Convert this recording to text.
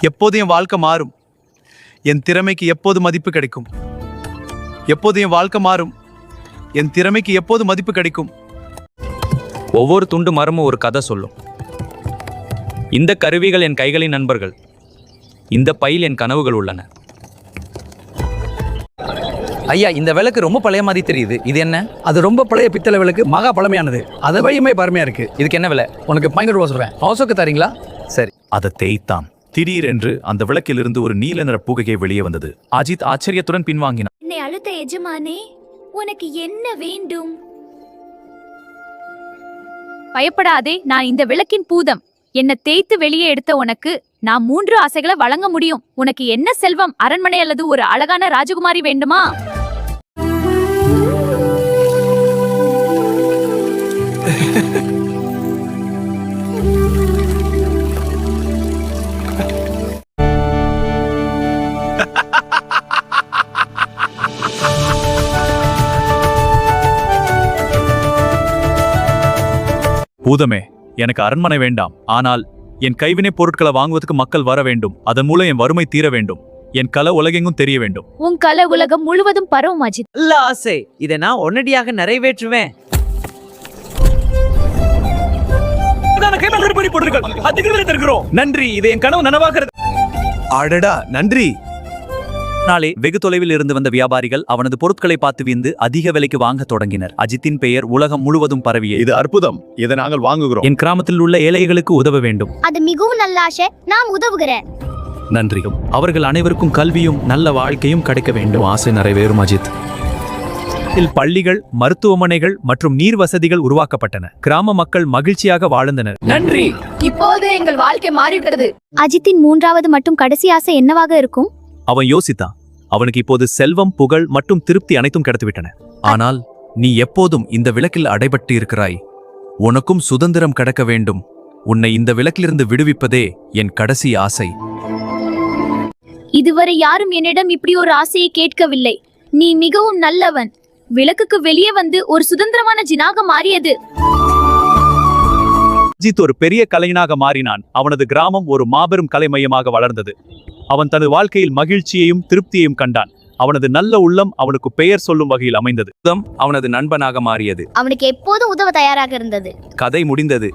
எப்போது என் வாழ்க்கை மாறும்? என் திறமைக்கு எப்போது மதிப்பு கிடைக்கும்? எப்போது என் வாழ்க்கை மாறும்? என் திறமைக்கு எப்போது மதிப்பு கிடைக்கும்? ஒவ்வொரு துண்டு மரமும் ஒரு கதை சொல்லும். இந்த கருவிகள் என் கைகளின் நண்பர்கள். இந்த பையில் என் கனவுகள் உள்ளன. ஐயா, இந்த விளக்கு ரொம்ப பழைய மாதிரி தெரியுது. இது என்ன? அது ரொம்ப பழைய பித்தளை விளக்கு, மகா பழமையானது. அதை வழியுமே பருமையா இருக்கு. இதுக்கு என்ன விலை? உனக்கு 15 ரூபா சொல்றேன். அவசரக்கு தரீங்களா? சரி. அதை தேய்த்தான். திடீரென்று அந்த விளக்கிலிருந்து ஒரு நீல நிற புகையை வெளியே வந்தது. அஜித் ஆச்சரியத்துடன் பின்வாங்கினான். என்னை அழுத்த எஜமானே, உனக்கு என்ன வேண்டும்? பயப்படாதே, நான் இந்த விளக்கின் பூதம். என்ன தேய்த்து வெளியே எடுத்த உனக்கு நான் 3 ஆசைகளை வழங்க முடியும். உனக்கு என்ன செல்வம், அரண்மனை அல்லது ஒரு அழகான ராஜகுமாரி வேண்டுமா? பூதமே, எனக்கு அரண்மனை வேண்டாம். ஆனால் என் கைவினை பொருட்களை வாங்குவதற்கு மக்கள் வர வேண்டும். அதன் மூலம் என் வறுமை தீர வேண்டும். என் கலை உலகெங்கும் தெரிய வேண்டும். உன் கலை உலகம் முழுவதும் பரவும் அஜித். நல்ல ஆசை. இதை நான் உடனடியாக நிறைவேற்றுவேன். நன்றி, இது என் கனவு நனவாகிறது. அடடா, நன்றி. நாளே வெகு தொலைவில் இருந்து வந்த வியாபாரிகள் அவனது பொருட்களை பார்த்து வியந்து அதிக விலைக்கு வாங்க தொடங்கினர். அஜித்தின் பெயர் உலகம் முழுவதும் பரவியது. இது அற்புதம், இதை நாங்கள் வாங்குகிறோம். என் கிராமத்தில் உள்ள ஏழைகளுக்கு உதவ வேண்டும். அது மிகவும் நல்ல ஆசை. நான் உதவுகிறேன். நன்றி. அவர்கள் அனைவருக்கும் கல்வியும் நல்ல வாழ்க்கையும் கிடைக்க வேண்டும். ஆசை நிறைவேறும் அஜித். இதில் பள்ளிகள், மருத்துவமனைகள் மற்றும் நீர் வசதிகள் உருவாக்கப்பட்டன. கிராம மக்கள் மகிழ்ச்சியாக வாழ்ந்தனர். நன்றி. இப்போது எங்கள் வாழ்க்கை மாறிவிட்டது. அஜித்தின் 3வது மற்றும் கடைசி ஆசை என்னவாக இருக்கும்? அவன் யோசித்தான். அவனுக்கு இப்போது செல்வம், புகழ் மற்றும் திருப்தி அனைத்தும் கிடைத்துவிட்டன. ஆனால் நீ எப்போதும் இந்த விளக்கில் அடைபட்டு இருக்கிறாய். உனக்கும் சுதந்திரம் கிடைக்க வேண்டும். உன்னை இந்த விளக்கிலிருந்து விடுவிப்பதே என் கடைசி ஆசை. இதுவரை யாரும் என்னிடம் இப்படி ஒரு ஆசையை கேட்கவில்லை. நீ மிகவும் நல்லவன். விளக்குக்கு வெளியே வந்து ஒரு சுதந்திரமான ஜினாக மாறியது. அஜித் ஒரு பெரிய கலைஞனாக மாறினான். அவனது கிராமம் ஒரு மாபெரும் கலை மையமாக வளர்ந்தது. அவன் தனது வாழ்க்கையில் மகிழ்ச்சியையும் திருப்தியையும் கண்டான். அவனது நல்ல உள்ளம் அவனுக்கு பெயர் சொல்லும் வகையில் அமைந்தது. அவனது நண்பனாக மாறியது. அவனுக்கு எப்போதும் உதவ தயாராக இருந்தது. கதை முடிந்தது.